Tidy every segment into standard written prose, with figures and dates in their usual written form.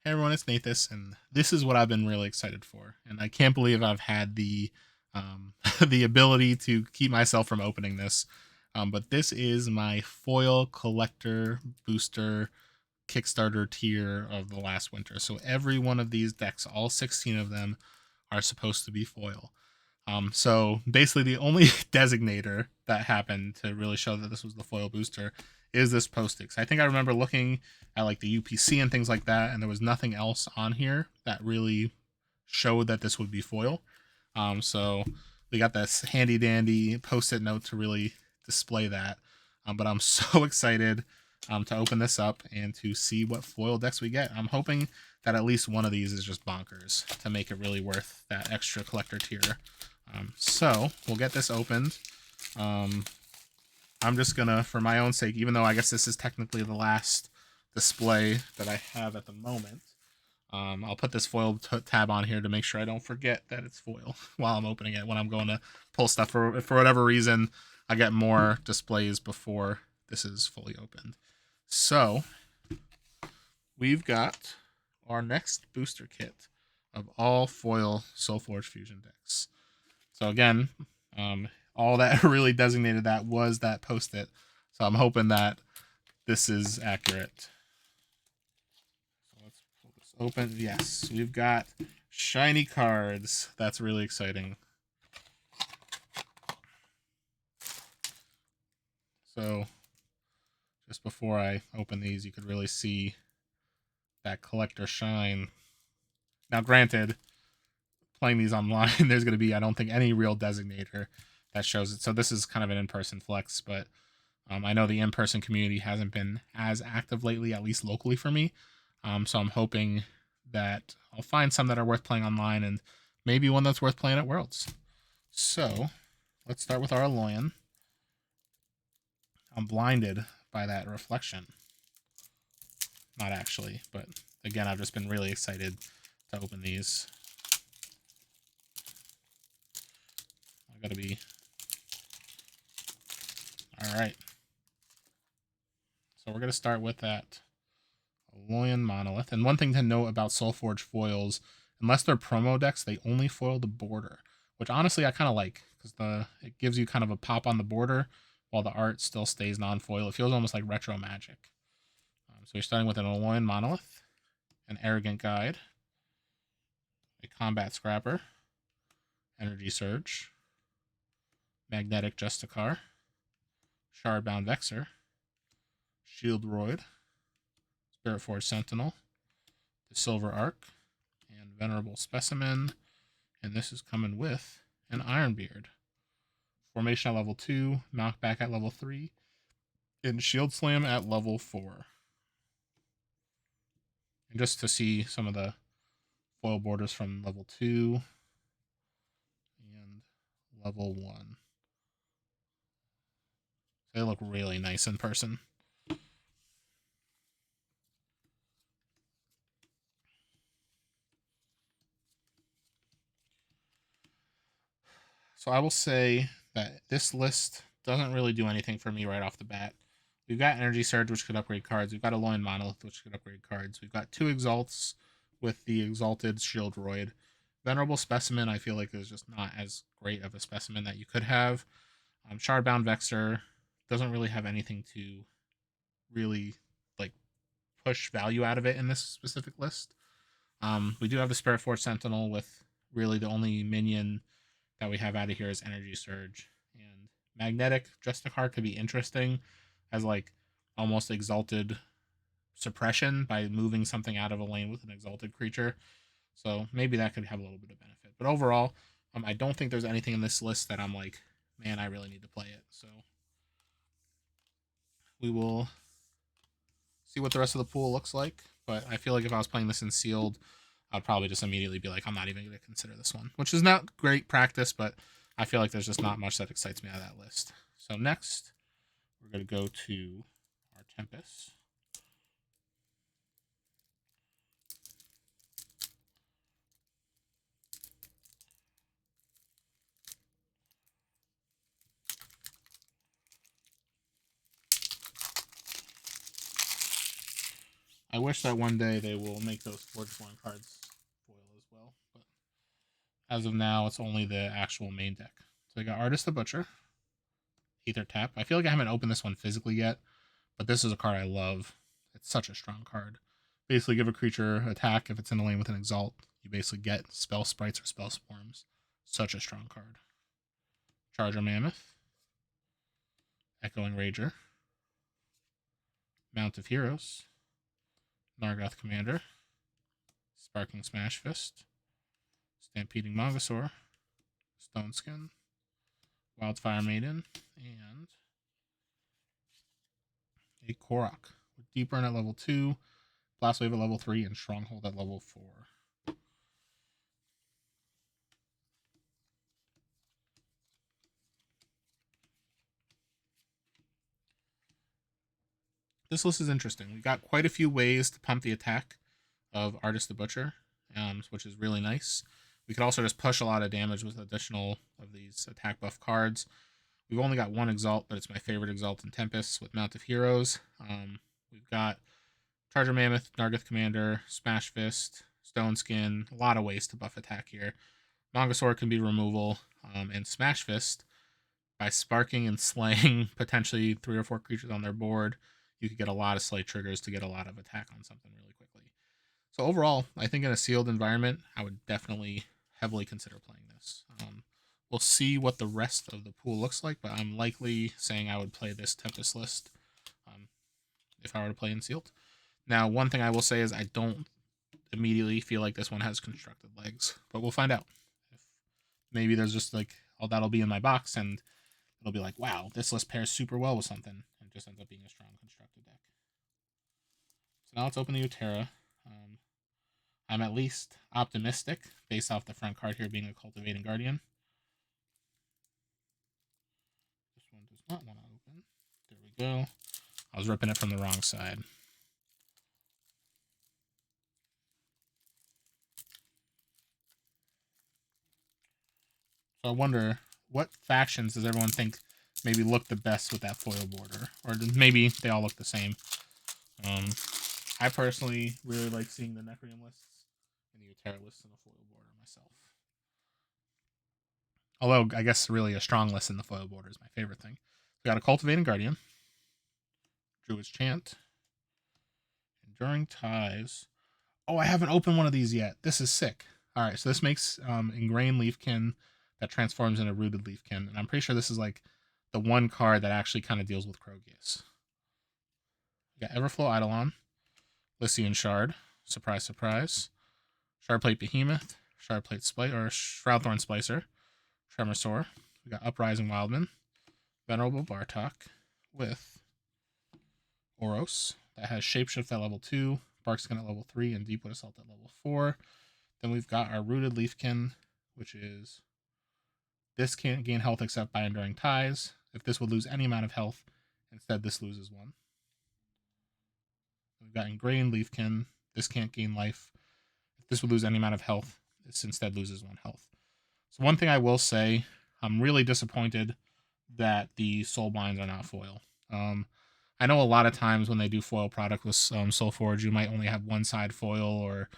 Hey everyone, it's Nathis, and this is what I've been really excited for. And I can't believe I've had the the ability to keep myself from opening this. But this is my foil collector booster Kickstarter tier of the last winter. So every one of these decks, all 16 of them, are supposed to be foil. So basically, the only designator that happened to really show that this was the foil booster is this Postix. I think I remember looking at like the UPC and things like that, and there was nothing else on here that really showed that this would be foil. So we got this handy dandy post-it note to really display that. But I'm so excited to open this up and to see what foil decks we get. I'm hoping that at least one of these is just bonkers to make it really worth that extra collector tier. So we'll get this opened. I'm just gonna, for my own sake, even though I guess this is technically the last display that I have at the moment, I'll put this foil tab on here to make sure I don't forget that it's foil while I'm opening it when I'm going to pull stuff. For whatever reason, I get more displays before this is fully opened. So we've got our next booster kit of all foil SolForge Fusion decks. So again, all that really designated that was that post-it. So I'm hoping that this is accurate. So let's pull this open. Yes, we've got shiny cards. That's really exciting. So just before I open these, you could really see that collector shine. Now, granted, playing these online, there's going to be, I don't think, any real designator that shows it. So this is kind of an in-person flex, but I know the in-person community hasn't been as active lately, at least locally for me. So I'm hoping that I'll find some that are worth playing online and maybe one that's worth playing at Worlds. So let's start with our Aloyan. I'm blinded by that reflection. Not actually, but again, I've just been really excited to open these. I gotta be... Alright. So we're gonna start with that Aloyan Monolith. And one thing to note about SolForge foils, unless they're promo decks, they only foil the border, which honestly I kind of like, because it gives you kind of a pop on the border while the art still stays non-foil. It feels almost like retro Magic. So you're starting with an Aloyan Monolith, an Arrogant Guide, a Combat Scrapper, Energy Surge, Magnetic Justicar, Shardbound Vexer, Shield Roid, Spiritforge Sentinel, the Silver Arc, and Venerable Specimen. And this is coming with an Ironbeard. Formation at level 2, Knockback at level 3, and Shield Slam at level 4. And just to see some of the foil borders from level 2 and level 1. They look really nice in person. So I will say that this list doesn't really do anything for me right off the bat. We've got Energy Surge, which could upgrade cards. We've got a Alolan Monolith, which could upgrade cards. We've got 2 Exalts with the Exalted Shield Roid. Venerable Specimen, I feel like, is just not as great of a specimen that you could have. Shardbound Vexer doesn't really have anything to really like push value out of it in this specific list. We do have the Spiritforge Sentinel with really the only minion that we have out of here is Energy Surge. And Magnetic Justicar could be interesting as like almost exalted suppression by moving something out of a lane with an exalted creature. So maybe that could have a little bit of benefit. But overall, I don't think there's anything in this list that I'm like, man, I really need to play it. So we will see what the rest of the pool looks like. But I feel like if I was playing this in sealed, I'd probably just immediately be like, I'm not even going to consider this one, which is not great practice, but I feel like there's just not much that excites me out of that list. So next, we're going to go to our Tempest. I wish that one day they will make those Forge Form cards foil as well, but as of now, it's only the actual main deck. So I got Artist the Butcher, Aether Tap. I feel like I haven't opened this one physically yet, but this is a card I love. It's such a strong card. Basically, give a creature attack if it's in a lane with an Exalt. You basically get Spell Sprites or Spell Swarms. Such a strong card. Charger Mammoth, Echoing Rager, Mount of Heroes, Nargoth Commander, Sparking Smash Fist, Stampeding Mongosaur, Stoneskin, Wildfire Maiden, and a Korok with Deep Burn at level 2, Blast Wave at level 3, and Stronghold at level 4. This list is interesting. We've got quite a few ways to pump the attack of Artist the Butcher, which is really nice. We could also just push a lot of damage with additional of these attack buff cards. We've only got one Exalt, but it's my favorite Exalt in Tempest with Mount of Heroes. We've got Charger Mammoth, Nargoth Commander, Smash Fist, Stone Skin, a lot of ways to buff attack here. Mongosaur can be removal, and Smash Fist, by sparking and slaying potentially 3 or 4 creatures on their board, you could get a lot of slay triggers to get a lot of attack on something really quickly. So overall, I think in a sealed environment, I would definitely heavily consider playing this. We'll see what the rest of the pool looks like, but I'm likely saying I would play this Tempest list if I were to play in sealed. Now, one thing I will say is I don't immediately feel like this one has constructed legs, but we'll find out. If maybe there's just like, oh, that'll be in my box, and it'll be like, wow, this list pairs super well with something, and it just ends up being a strong constructed deck. So now let's open the Utera. I'm at least optimistic, based off the front card here being a Cultivating Guardian. This one does not want to open. There we go. I was ripping it from the wrong side. So I wonder, what factions does everyone think maybe look the best with that foil border? Or maybe they all look the same. I personally really like seeing the Necreum lists and the Utera lists in a foil border myself. Although, I guess really a strong list in the foil border is my favorite thing. We got a Cultivating Guardian, Druid's Chant, Enduring Ties. Oh, I haven't opened one of these yet. This is sick. All right, so this makes Ingrained Leafkin that transforms into Rooted Leafkin, and I'm pretty sure this is like the one card that actually kind of deals with Krogius. We got Everflow Eidolon, Lycian Shard, surprise, surprise, Shardplate Behemoth, Shroudthorn Splicer, Tremosaur. We got Uprising Wildman, Venerable Bartok with Oros that has Shapeshift at level 2, Barkskin at level 3, and Deepwood Assault at level 4. Then we've got our Rooted Leafkin, which is this can't gain health except by Enduring Ties. If this would lose any amount of health, instead this loses 1. We've got Ingrained Leafkin. This can't gain life. If this would lose any amount of health, this instead loses 1 health. So one thing I will say, I'm really disappointed that the Soulbinds are not foil. I know a lot of times when they do foil product with SolForge, you might only have one side foil or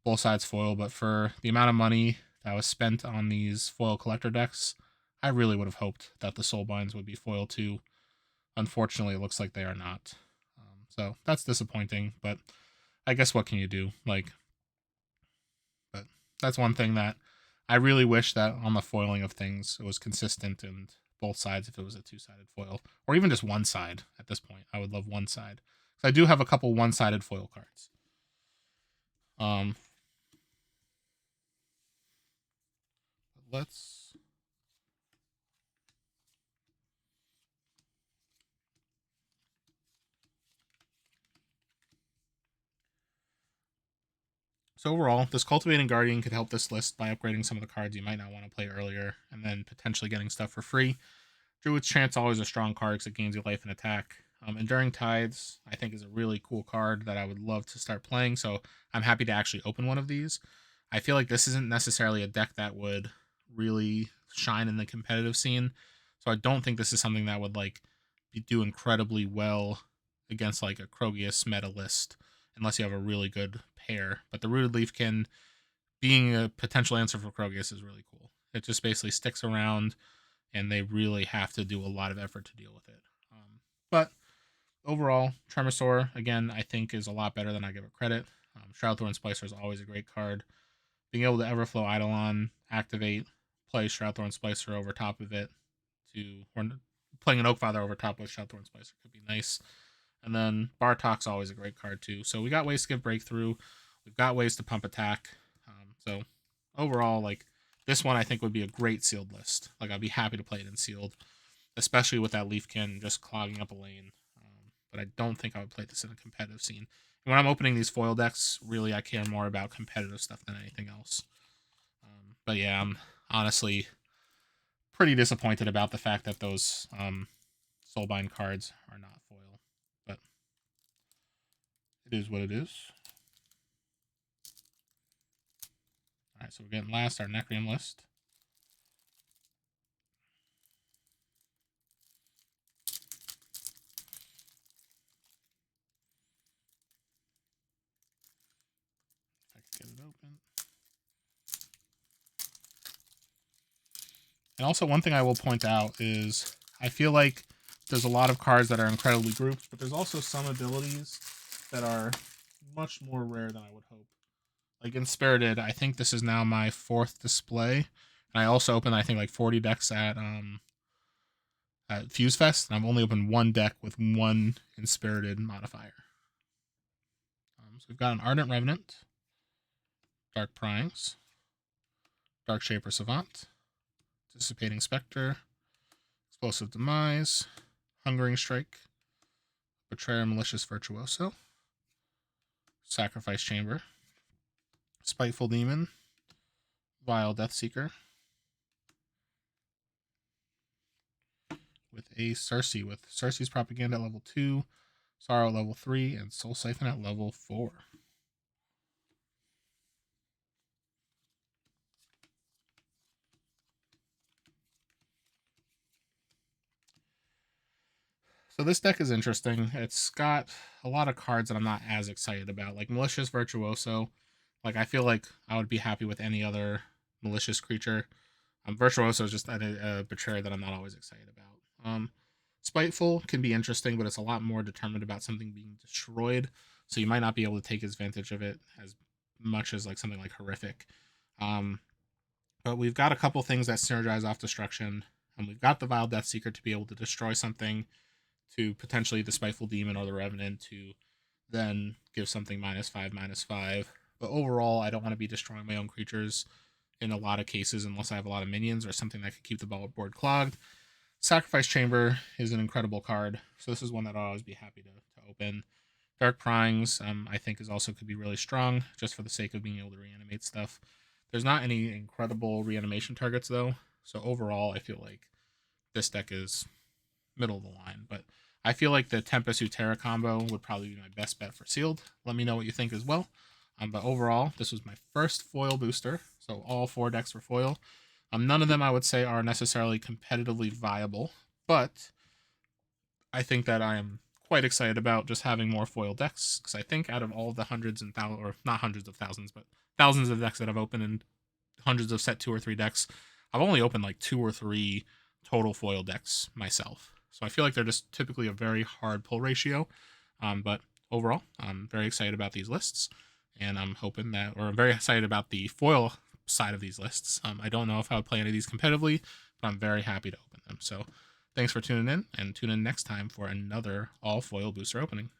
both sides foil, but for the amount of money that was spent on these foil collector decks, I really would have hoped that the Soulbinds would be foil too. Unfortunately, it looks like they are not. So that's disappointing, but I guess what can you do? But that's one thing that I really wish that on the foiling of things, it was consistent and both sides if it was a 2-sided foil, or even just one side at this point. I would love one side. So I do have a couple one-sided foil cards. Let's... So overall, this Cultivating Guardian could help this list by upgrading some of the cards you might not want to play earlier, and then potentially getting stuff for free. Druid's Chant's always a strong card because it gains you life and attack. Enduring Tides, I think, is a really cool card that I would love to start playing, so I'm happy to actually open one of these. I feel like this isn't necessarily a deck that would really shine in the competitive scene, so I don't think this is something that would do incredibly well against like a Krogius meta list unless you have a really good pair. But the Rooted Leafkin being a potential answer for Krogus is really cool. It just basically sticks around, and they really have to do a lot of effort to deal with it. But overall, Tremorsaur, again, I think is a lot better than I give it credit. Shroudthorn Splicer is always a great card. Being able to Everflow Eidolon, activate, play Shroudthorn Splicer over top of it, or playing an Oakfather over top with Shroudthorn Splicer could be nice. And then Bartok's always a great card too. So we got ways to give breakthrough. We've got ways to pump attack. So overall, like, this one I think would be a great sealed list. Like, I'd be happy to play it in sealed, especially with that Leafkin just clogging up a lane. But I don't think I would play this in a competitive scene. And when I'm opening these foil decks, really I care more about competitive stuff than anything else. But yeah, I'm honestly pretty disappointed about the fact that those Soulbind cards are not foil. But it is what it is. Alright, so we're getting last our Necrium list. If I can get it open. And also, one thing I will point out is I feel like there's a lot of cards that are incredibly grouped, but there's also some abilities that are much more rare than I would hope. Like in Spirited, I think this is now my 4th display. And I also opened, I think, like 40 decks at Fuse Fest, and I've only opened one deck with one Inspirited modifier. So we've got an Ardent Revenant, Dark Pryings, Dark Shaper Savant, Dissipating Spectre, Explosive Demise, Hungering Strike, Betrayer Malicious Virtuoso, Sacrifice Chamber, Spiteful Demon, Vile Deathseeker, with a Cersei, with Cersei's Propaganda at level 2, Sorrow at level 3, and Soul Siphon at level 4. So this deck is interesting. It's got a lot of cards that I'm not as excited about. Like Malicious Virtuoso. Like, I feel like I would be happy with any other malicious creature. Virtuoso is just a betrayer that I'm not always excited about. Spiteful can be interesting, but it's a lot more determined about something being destroyed. So you might not be able to take advantage of it as much as like something like Horrific. But we've got a couple things that synergize off destruction. And we've got the Vile Deathseeker to be able to destroy something, to potentially the Spiteful Demon or the Revenant to then give something -5/-5. But overall, I don't want to be destroying my own creatures in a lot of cases unless I have a lot of minions or something that could keep the board clogged. Sacrifice Chamber is an incredible card, so this is one that I'll always be happy to open. Dark Pryings, I think, is also could be really strong, just for the sake of being able to reanimate stuff. There's not any incredible reanimation targets, though, so overall, I feel like this deck is middle of the line, but I feel like the Tempest Utera combo would probably be my best bet for sealed. Let me know what you think as well. But overall, this was my first foil booster, so all 4 decks were foil. None of them I would say are necessarily competitively viable, but I think that I am quite excited about just having more foil decks, because I think out of all the hundreds and thousands, or not hundreds of thousands, but thousands of decks that I've opened and hundreds of set 2 or 3 decks, I've only opened like 2 or 3 total foil decks myself. So I feel like they're just typically a very hard pull ratio. But overall, I'm very excited about these lists, and I'm hoping that, or I'm very excited about the foil side of these lists. I don't know if I would play any of these competitively, but I'm very happy to open them. So thanks for tuning in, and tune in next time for another all foil booster opening.